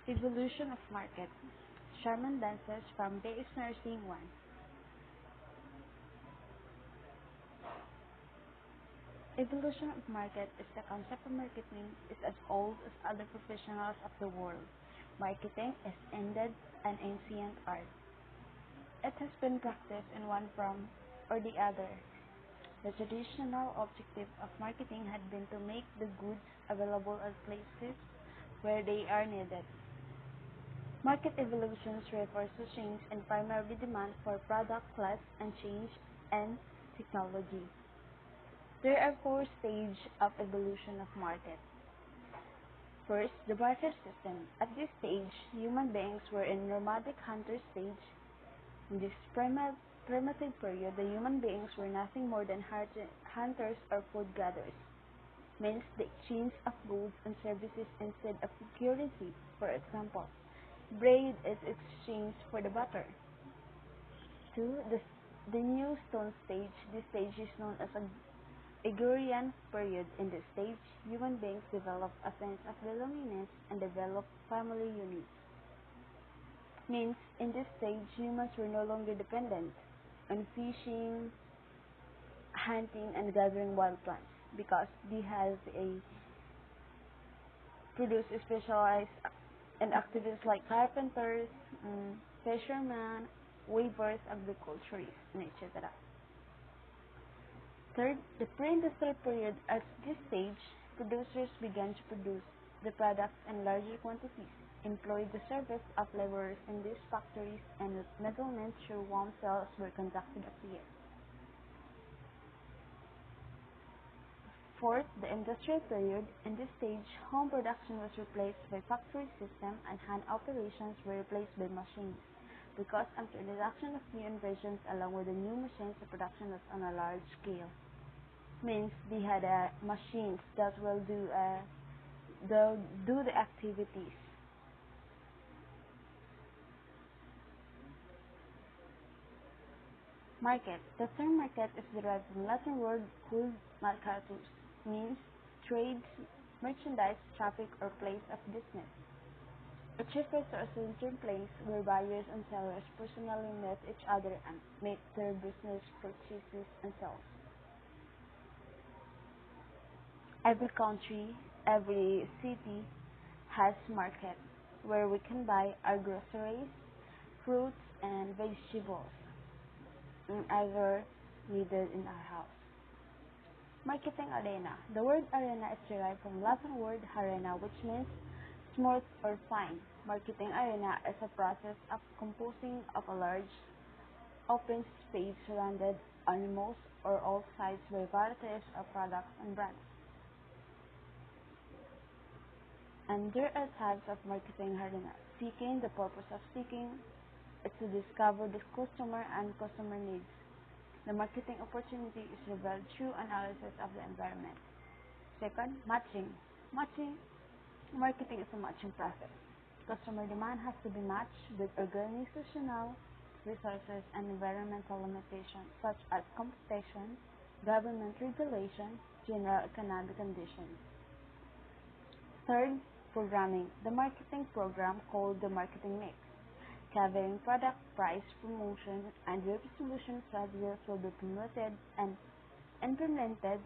Evolution of market. Sherman Dances from Day is Nursing 1. Evolution of market is the concept of marketing is as old as other professionals of the world. Marketing is ended an ancient art. It has been practiced in one form or the other. The traditional objective of marketing had been to make the goods available at places where they are needed. Market evolutions refers to change in primary demand for product class and change in technology. There are four stages of evolution of market. First, the barter system. At this stage, human beings were in nomadic hunter stage. In this primitive period, the human beings were nothing more than hunters or food gatherers, means the exchange of goods and services instead of currency. For example, bread is exchanged for the butter. 2. The new stone stage. This stage is known as a Agrarian period. In this stage, human beings develop a sense of belongingness and develop family units. Means in this stage, humans were no longer dependent on fishing, hunting, and gathering wild plants because they have a produce specialized in activities like carpenters, fishermen, weavers, agriculturists, and etc. Third, the pre-industrial period. At this stage, producers began to produce the products in larger quantities, employed the service of laborers in these factories, and middlemen through warm cells were conducted at the end. Fourth, the industrial period. In this stage, home production was replaced by factory system and hand operations were replaced by machines. Because of the introduction of new inventions along with the new machines, the production was on a large scale. Means they had machines that will do the activities. Market. The term market is derived from Latin word cul mercatus, means trade, merchandise, traffic, or place of business. It refers to a certain place where buyers and sellers personally meet each other and make their business purchases and sales. Every country, every city has market where we can buy our groceries, fruits, and vegetables and other needed in our house. Marketing arena. The word arena is derived from Latin word arena, which means smooth or fine. Marketing arena is a process of composing of a large open space surrounded on most or all sides by varieties of products and brands. And there are types of marketing arena. Seeking. The purpose of seeking is to discover the customer and customer needs. The marketing opportunity is revealed through analysis of the environment. Second, matching. Marketing is a matching process. Customer demand has to be matched with organizational resources and environmental limitations such as competition, government regulation, general economic conditions. Third, programming. The marketing program called the marketing mix, covering product, price, promotion, and distribution strategies will be promoted and implemented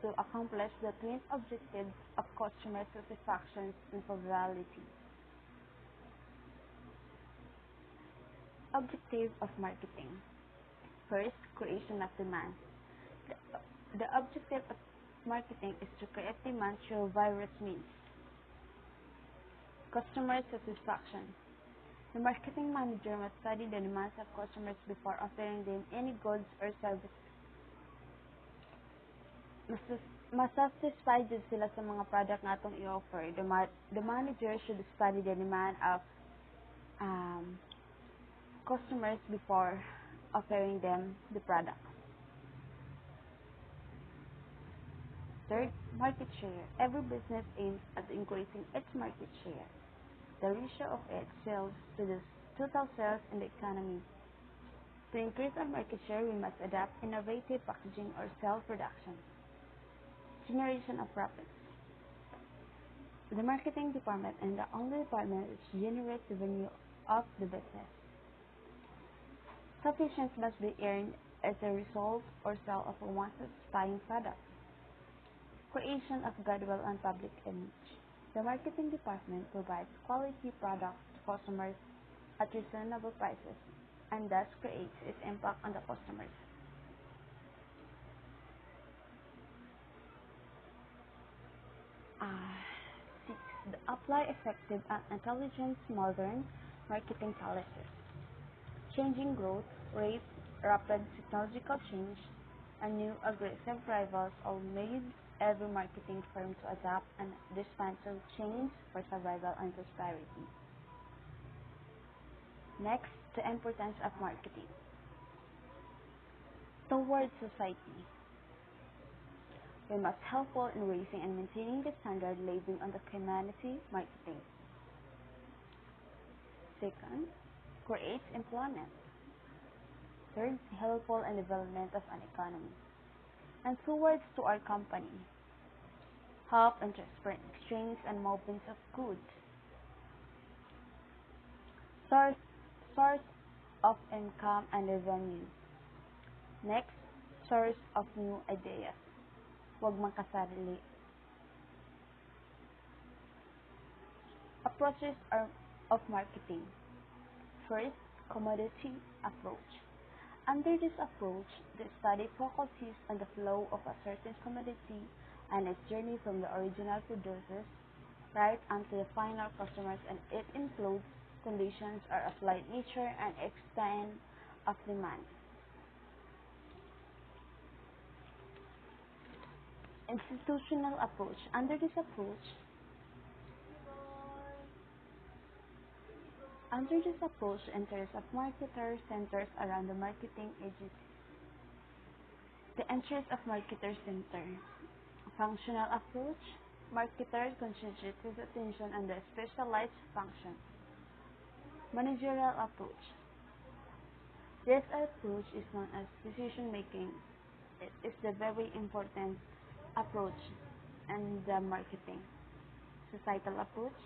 to accomplish the twin objectives of customer satisfaction and virality. Objective of marketing. First, creation of demand. The objective of marketing is to create demand through various means. Customer satisfaction. The marketing manager must study the demands of customers before offering them any goods or services. Masatisfied jud sila sa mga product nga atong i-offer. The manager should study the demand of customers before offering them the product. Third, market share. Every business aims at increasing its market share, the ratio of its sales to the total sales in the economy. To increase our market share, we must adapt innovative packaging or sell production. Generation of profits. The marketing department and the only department which generates revenue of the business. Sufficiency must be earned as a result or sale of one satisfying product. Creation of goodwill and public image. The marketing department provides quality products to customers at reasonable prices and thus creates its impact on the customers. 6. Apply effective and intelligent modern marketing policies. Changing growth rates, rapid technological change, and new aggressive rivals all made every marketing firm to adapt and respond to change for survival and prosperity. Next, the importance of marketing towards society. We must helpful in raising and maintaining the standard living on the humanity marketing. Second, creates employment. Third, helpful in development of an economy. And towards to our company, help in transfer exchange and movements of goods. Source, source of income and revenue. Next, source of new ideas. Huwag magkasarili. Approaches of marketing. First, commodity approach. Under this approach, the study focuses on the flow of a certain commodity and its journey from the original producers right onto the final customers, and it includes conditions or applied nature and extent of demand. Institutional approach. Under this approach, the interest of marketers centers around the marketing agency. The interest of marketers center. Functional approach. Marketers concentrate his attention on the specialized functions. Managerial approach. This approach is known as decision making. It is the very important approach in the marketing. Societal approach.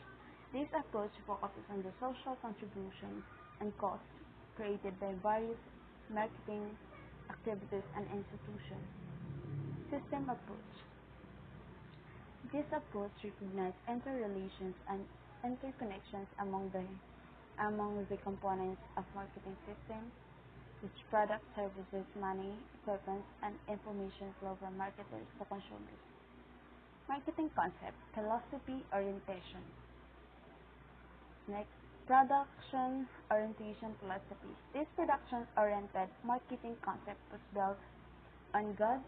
This approach focuses on the social contributions and costs created by various marketing activities and institutions. System approach. This approach recognizes interrelations and interconnections among the components of marketing systems, which products, services, money, equipment, and information flow from marketers to consumers. Marketing concept, philosophy, orientation. Next, production orientation philosophy. This production-oriented marketing concept was built on God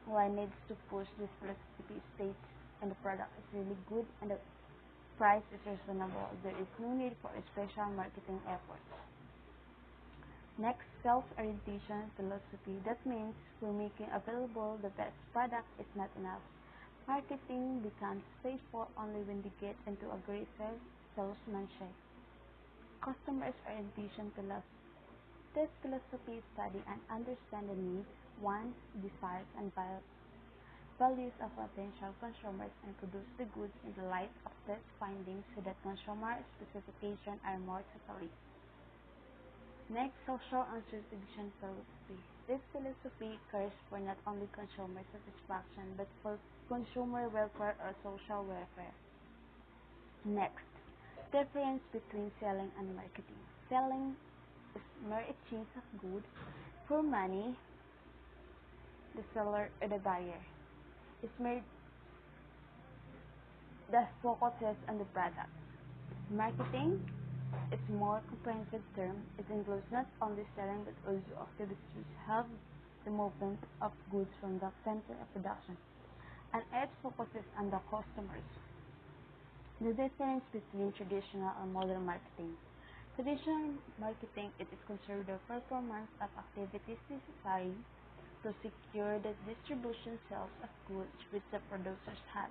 who needs to push this philosophy states and the product is really good and the price is reasonable. There is no need for a special marketing efforts. Next, self-orientation philosophy. That means for making available the best product is not enough. Marketing becomes faithful only when they get into aggressive salesmanship. Customers orientation philosophy. This philosophy study and understand the needs, wants, desires, and values of potential consumers and produce the goods in the light of these findings so that consumer specifications are more totally. Next, social and distribution philosophy. This philosophy cares for not only consumer satisfaction but for consumer welfare or social welfare. Next, difference between selling and marketing. Selling is mere exchange of goods for money. The seller or the buyer is mere that focuses on the product. Marketing is a more comprehensive term. It includes not only selling but also activities which help the movement of goods from the center of production, and it focuses on the customers. The difference between traditional and modern marketing. Traditional marketing it is concerned with the performance of activities necessary to secure the distribution sales of goods which the producers have.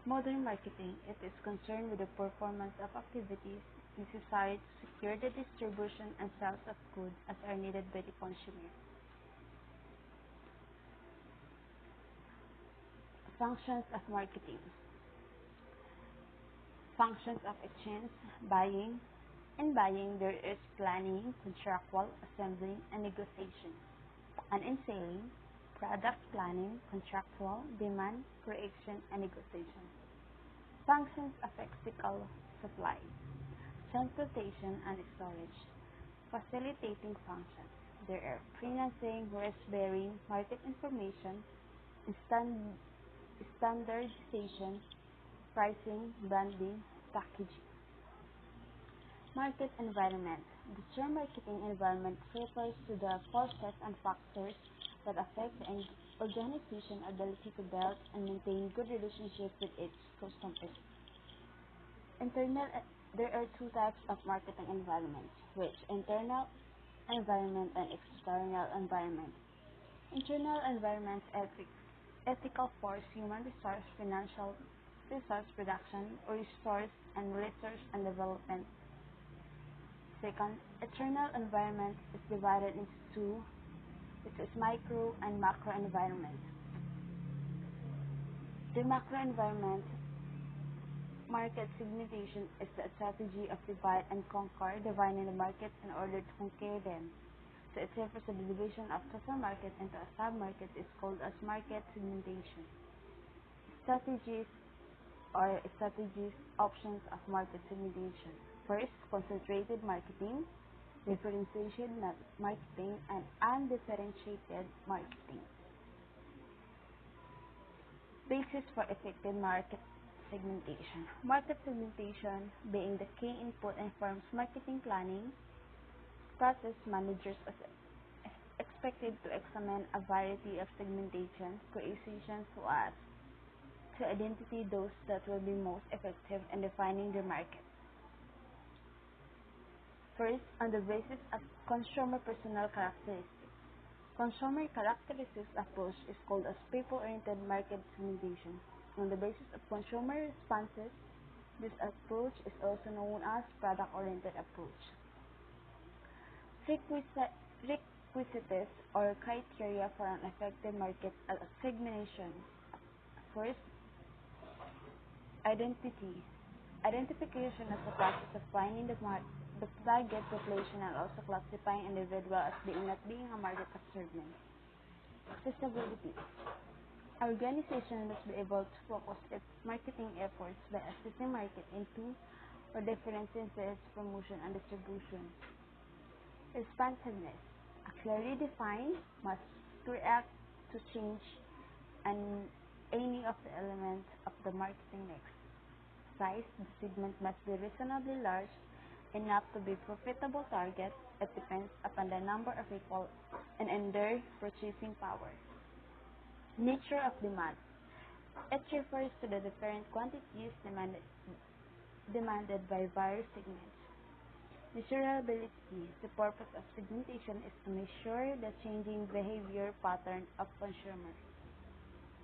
Modern marketing it is concerned with the performance of activities necessary to secure the distribution and sales of goods as are needed by the consumer. Functions of marketing. Functions of exchange, buying. In buying, there is planning, contractual, assembling, and negotiation. And in selling, product planning, contractual, demand, creation, and negotiation. Functions of physical supply, transportation and storage, facilitating functions. There are financing, risk-bearing, market information, stand- standardization, pricing, branding, packaging. Market environment. The term marketing environment refers to the forces and factors that affect an organization's ability to build and maintain good relationships with its customers. Internal, there are two types of marketing environments, which internal environment and external environment. Internal environment ethical force, human resource, financial resource production, resource and research and development. Second, external environment is divided into two, which is micro and macro environment. The macro environment market segmentation is the strategy of divide and conquer, dividing the market in order to conquer them. So it refers to the division of total market into a sub-market is called as market segmentation. Strategies or strategies options of market segmentation. First, concentrated marketing, differentiation marketing, and undifferentiated marketing. Basis for effective market segmentation. Market segmentation being the key input informs marketing planning process. Managers are expected to examine a variety of segmentation creations so as to identify those that will be most effective in defining the market. First, on the basis of consumer personal characteristics. Consumer characteristics approach is called as people-oriented market segmentation. On the basis of consumer responses, this approach is also known as product-oriented approach. Requisites or criteria for an effective market segmentation. First, identity. Identification is the process of finding the target population and also classifying individual as not being a market segment. Accessibility. Organization must be able to focus its marketing efforts by assessing market into or differences in its promotion and distribution. Responsiveness. A clearly defined must react to change and any of the elements of the marketing mix. Size. The segment must be reasonably large enough to be profitable target. It depends upon the number of people and in their purchasing power. Nature of demand. It refers to the different quantities demanded by various segments. Measurability. The purpose of segmentation is to measure the changing behavior pattern of consumers.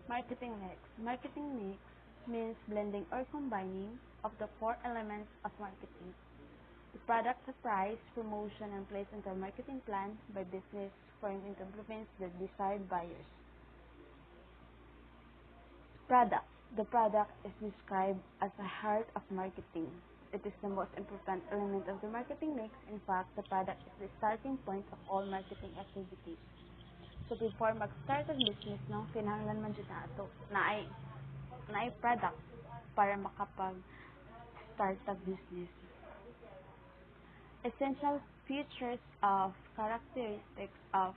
Marketing mix. Marketing mix means blending or combining of the four elements of marketing. The product, the price, promotion, and place into a marketing plan by business for it to influence the desired buyers. Product. The product is described as the heart of marketing. It is the most important element of the marketing mix. In fact, the product is the starting point of all marketing activities. So before mag-start ang business, no, kinahanglan man jud nato na ay product para makapag-start ang business. Essential features of characteristics of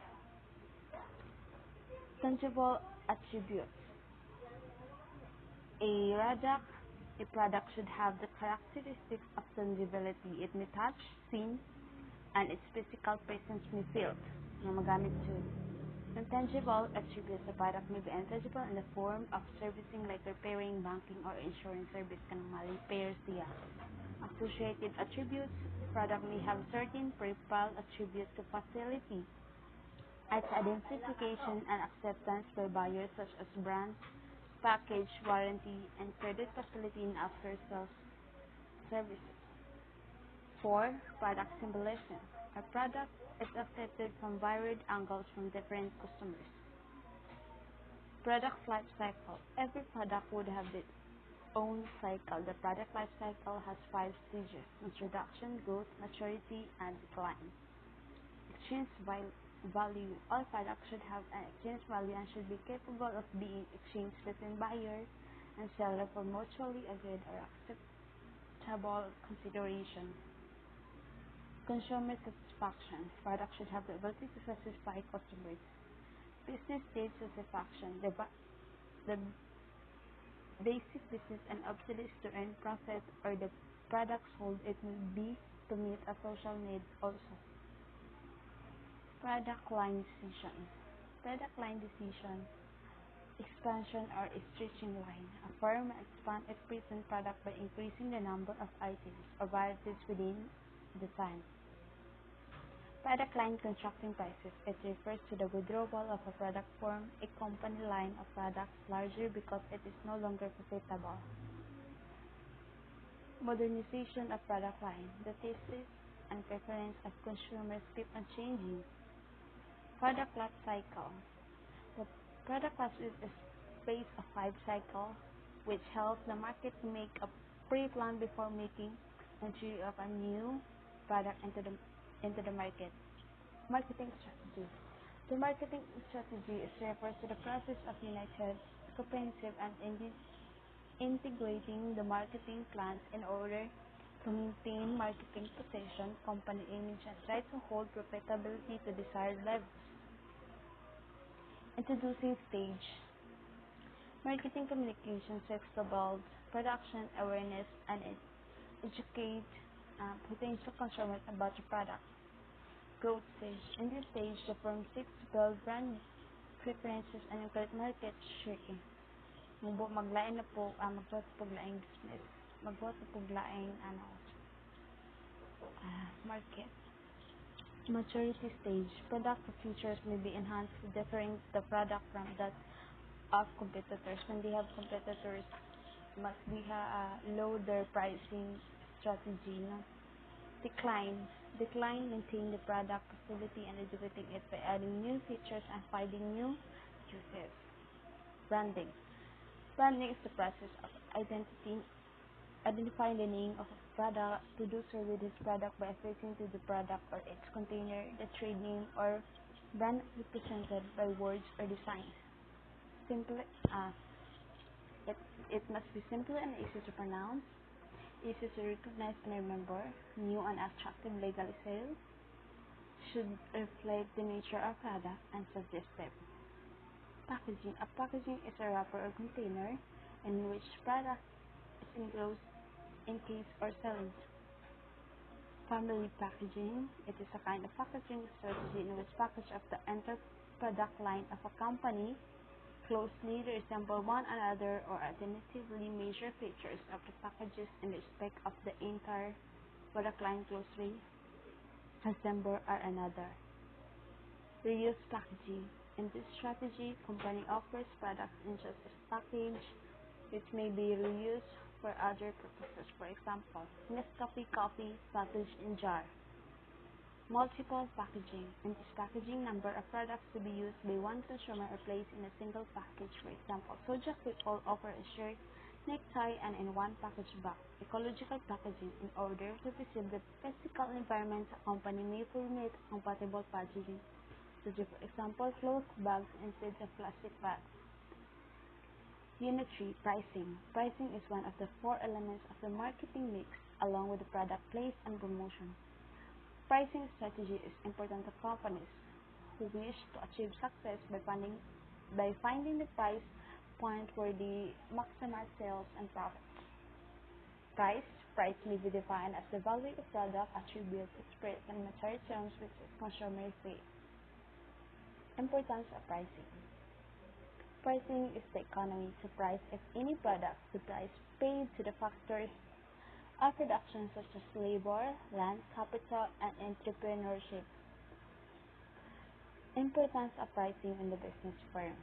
tangible attributes. A product should have the characteristics of tangibility. It may touch, seen, and its physical presence may feel na magamit yun. Intangible attributes. The product may be intangible in the form of servicing like repairing, banking, or insurance service kanang ma-repair siya. Associated attributes. The product may have certain peripheral attributes to facility its identification and acceptance by buyers such as brand, package, warranty, and credit facility in after-sales services. 4. Product symbolism. A product is accepted from varied angles from different customers. Product life cycle. Every product would have own cycle. The product life cycle has five stages: introduction, growth, maturity, and decline. Exchange value. All products should have an exchange value and should be capable of being exchanged between buyer and seller for mutually agreed or acceptable consideration. Consumer satisfaction. Products should have the ability to satisfy customers. Business stage satisfaction. The basic business and objectives to earn profit or the product sold, it will be to meet a social need also. Product line decision. Product line decision, expansion or stretching line. A firm may expand its present product by increasing the number of items or varieties within the time. Product line contracting prices. It refers to the withdrawal of a product from a company line of products larger because it is no longer profitable. Modernization of product line. The tastes and preference of consumers keep on changing. Product life cycle. The product life is a space of five cycles which helps the market to make a pre-plan before making entry of a new product into the market. Marketing strategy. The marketing strategy refers to the process of united, comprehensive, and integrating the marketing plans in order to maintain marketing position, company image, and try to hold profitability to desired levels. Introducing stage. Marketing communication seeks to build production awareness and educate potential consumers about the product. Growth stage. In this stage, the firm seeks to build brand preferences and increase market share. Maglain na po, magbuhat po laing business. Magbuhat po laing market. Maturity stage. Product features may be enhanced, differing the product from that of competitors. When they have competitors, must be low their pricing strategy. No? Decline maintain the product facility and educating it by adding new features and finding new uses. Branding. Branding is the process of identifying the name of a producer with his product by affixing to the product or its container the trade name or brand represented by words or designs. It must be simple and easy to pronounce, easy to recognize and remember, new and attractive legally sale, should reflect the nature of product, and suggestive. Packaging. A packaging is a wrapper or container in which product is enclosed in case or sealed. Family packaging. It is a kind of packaging strategy in which package of the entire product line of a company closely resemble one another or alternatively measure features of the packages in respect of the entire product line closely resemble one another. Reuse packaging. In this strategy, company offers products in just a package which may be reused for other purposes. For example, Nescafe coffee packaged in jar. Multiple packaging. In this packaging, number of products to be used by one consumer are placed in a single package. For example, Sojak people offer a shirt, necktie, and in one package bag. Ecological packaging. In order to preserve the physical environment, a company may permit compatible packaging. So, for example, cloth bags instead of plastic bags. Unit 3. Pricing. Pricing is one of the four elements of the marketing mix, along with the product place and promotion. Pricing strategy is important to companies who wish to achieve success by finding the price point where they maximize sales and profits. Price may be defined as the value of product attributed to spread and monetary terms which consumers pay. Importance of pricing. Pricing is the economy to price of any product. The price paid to the factors of production such as labor, land, capital, and entrepreneurship. Importance of pricing in the business firm.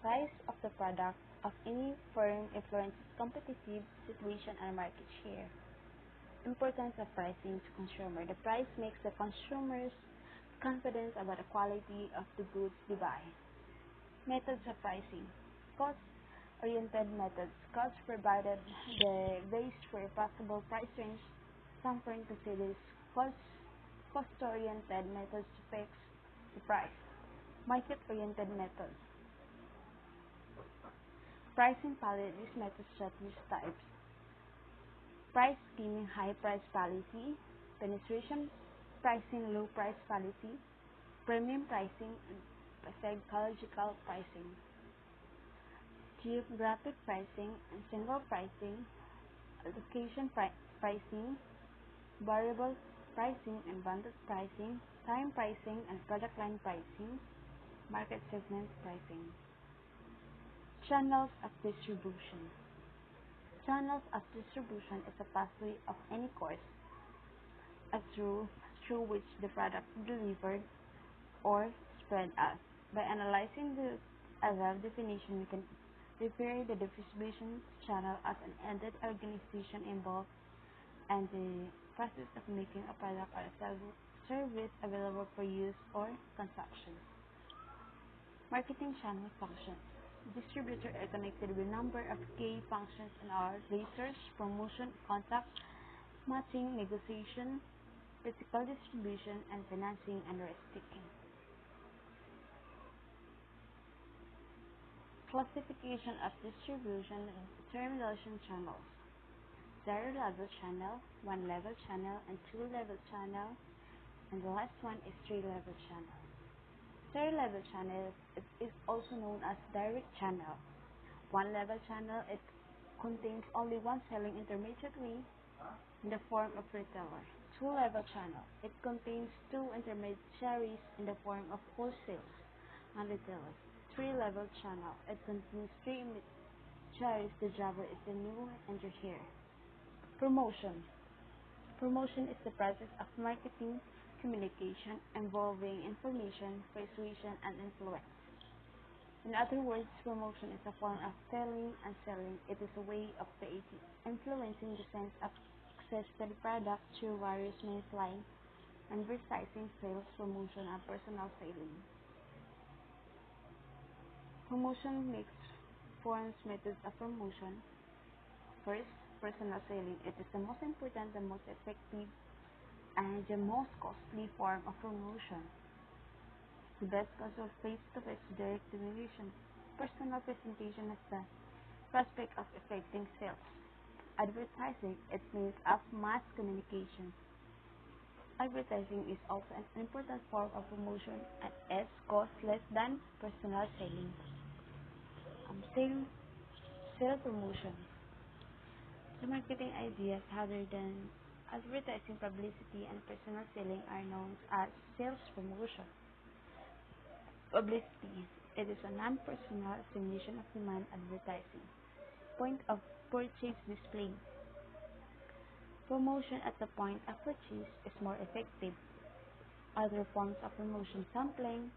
Price of the product of any firm influences competitive situation and market share. Importance of pricing to consumer. The price makes the consumers confident about the quality of the goods they buy. Methods of pricing. Cost Cost-oriented methods. Cost provided the base for a possible price range. Some point considers cost cost-oriented methods to fix the price. Market-oriented methods. Pricing palette. These methods strategy types. Price skimming, high price policy. Penetration pricing, low price policy. Premium pricing and psychological pricing. Geographic pricing and single pricing. Allocation pricing. Variable pricing and bundled pricing. Time pricing and product line pricing. Market segment pricing. Channels of distribution. Channels of distribution is a pathway of any course through which the product is delivered or spread out. By analyzing the above definition, we can refer the distribution channel as an ended organization involved in the process of making a product or a service available for use or consumption. Marketing channel functions. Distributors are connected with a number of key functions in our research, promotion, contact, matching, negotiation, physical distribution, and financing and risk-taking. Classification of distribution and termination channels. Zero-level channel, one-level channel, and two-level channel, and the last one is three-level channel. Zero-level channel is also known as direct channel. One-level channel, it contains only one selling intermediary in the form of retailer. Two-level channel, it contains two intermediaries in the form of wholesalers and retailers. Three-level channel, it contains three intermediaries. The driver is the new enter here. Promotion. Promotion is the process of marketing communication involving information, persuasion, and influence. In other words, promotion is a form of selling and selling. It is a way of creating, influencing the sense of access to the product through various means like advertising, sales, promotion, and personal selling. Promotion makes forms methods of promotion. First, personal selling. It is the most important, the most effective, and the most costly form of promotion. The best cause of face-to-face direct communication. Personal presentation is the prospect of effecting sales. Advertising, it means of mass communication. Advertising is also an important form of promotion and is cost less than personal selling. Sale promotion. The marketing ideas other than advertising, publicity, and personal selling are known as sales promotion. Publicity. It is a non-personal estimation of demand advertising. Point of purchase display. Promotion at the point of purchase is more effective. Other forms of promotion, sampling,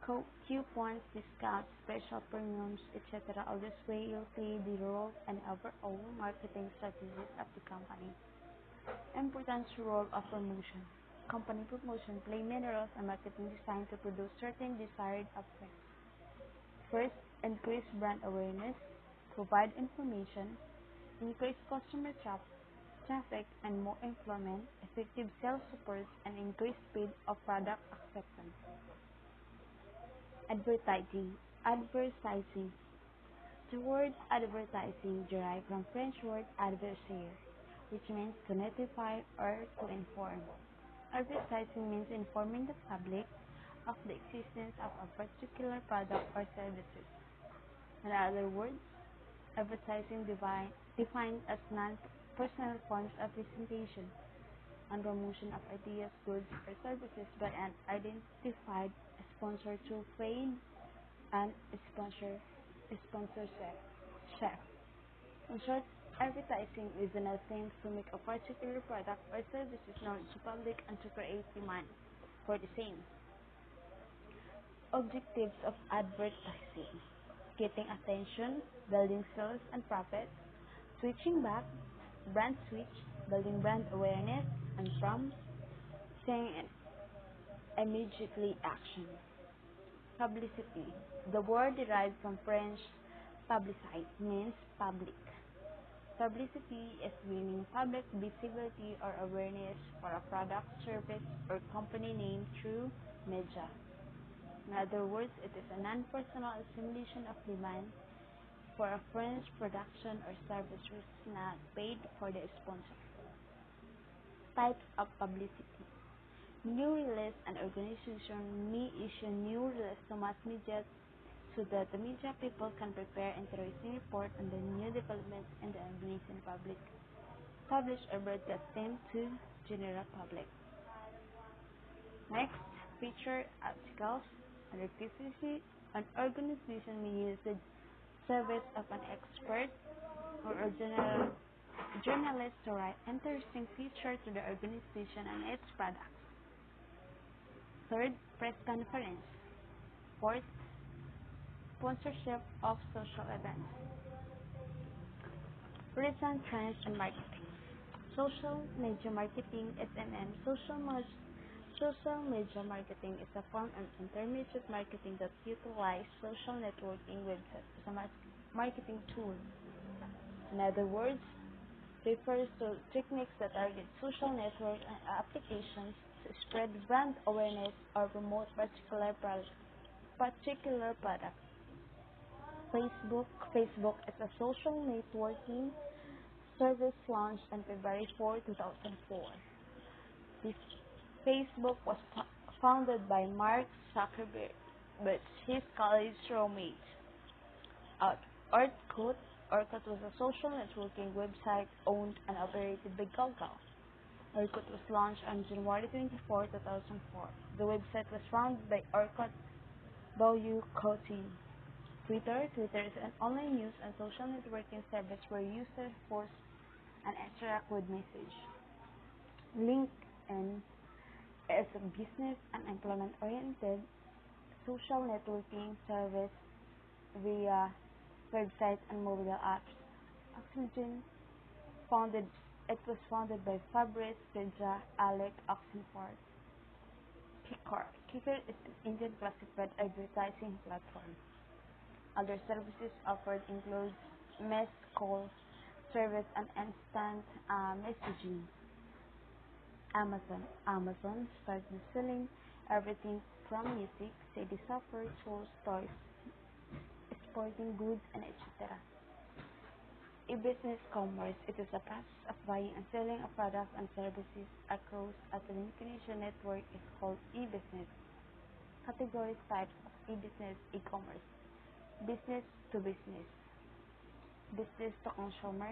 coupons, discounts, special premiums, etc. All this way will play the role and overall marketing strategies of the company. Importance role of promotion. Company promotion play many roles in marketing designed to produce certain desired effects. First, increase brand awareness, provide information, increase customer traffic and more employment, effective sales support, and increase speed of product acceptance. Advertising. Advertising. The word advertising derived from French word adversaire, which means to notify or to inform. Advertising means informing the public of the existence of a particular product or services. In other words, advertising defined as non-personal forms of presentation and promotion of ideas, goods, or services by an identified sponsor through paid and sponsorship. In short, advertising is an attempt to make a particular product or services known to public and to create demand for the same. Objectives of advertising: getting attention, building sales and profit, switching back, brand switch, building brand awareness, and prompting immediately action. Publicity. The word derived from French Publicite means public. Publicity is gaining public visibility or awareness for a product, service, or company name through media. In other words, it is a non-personal assimilation of demand for a furnished production or service which is not paid for the sponsor. Types of publicity. New release. An organization may issue new release to mass media so that the media people can prepare interesting report on the new developments in the organization public. Publish or broadcast them to general public. Next, feature articles. An organization may use the service of an expert or a journalist to write interesting feature to the organization and its products. Third, press conference. Fourth, sponsorship of social events. Recent trends in marketing. Social media marketing (SMM). Social media marketing is a form of intermediate marketing that utilizes social networking websites as a marketing tool. In other words, refers to techniques that target social network and applications to spread brand awareness or promote particular product. Facebook is a social networking service launched on February 4, 2004. This Facebook was founded by Mark Zuckerberg, but his college roommate. Orkut. Orkut was a social networking website owned and operated by Google. Orkut was launched on January 24, 2004. The website was founded by Orkut Boyukoti. Twitter is an online news and social networking service where users post and interact with messages. LinkedIn is a business and employment-oriented social networking service via website and mobile apps. Oxygen was founded by Fabrice Pedra, Alec Oxenford. Kicker is an Indian classified advertising platform. Other services offered include mess call service and instant messaging. Amazon started selling everything from music, CD software, tools, toys, sporting goods, and etc. E-business commerce. It is a process of buying and selling of products and services across a telecommunication network is called e-business. Categories. Types of e-business. E-commerce. Business to business. Business to consumer.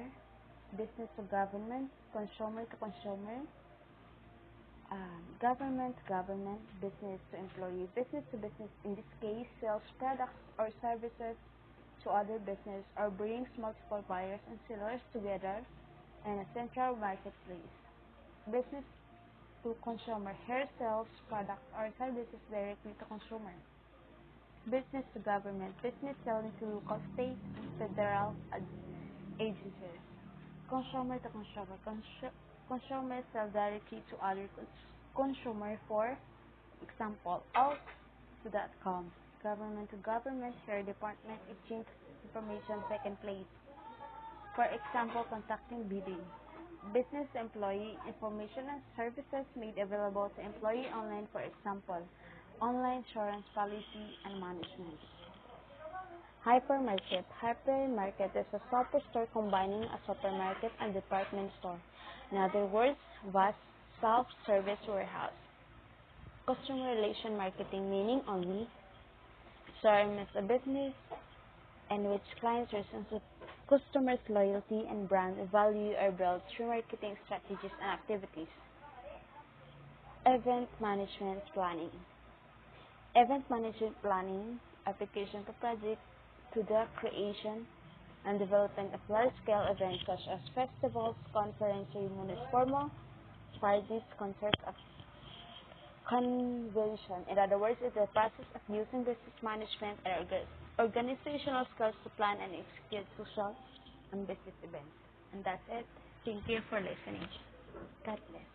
Business to government. Consumer to consumer. Government to government. Business to employee. Business to business in this case sells products or services to other business or brings multiple buyers and sellers together in a central marketplace. Business to consumer. Here sells products or services directly to consumer. Business to government. Business selling to local, state, and federal agencies. Consumer to consumer. Consumers sell directly to other consumer. For example, Alt.com. Government to government. Here department exchange information second place. For example, contacting bidding. Business to employee. Information and services made available to employee online. For example, online insurance policy and management. Hypermarket. Hypermarket is a superstore combining a supermarket and department store. In other words, vast self-service warehouse. Customer relation marketing, meaning only CRM is a business in which clients' relationship, customers' loyalty, and brand value are built through marketing strategies and activities. Event management planning. Event management planning application for project to the creation and development of large-scale events such as festivals, conferences, ceremonies, formal parties, concerts, of convention. In other words, it's the process of using business management and organizational skills to plan and execute social and business events. And that's it. Thank you for listening. God bless.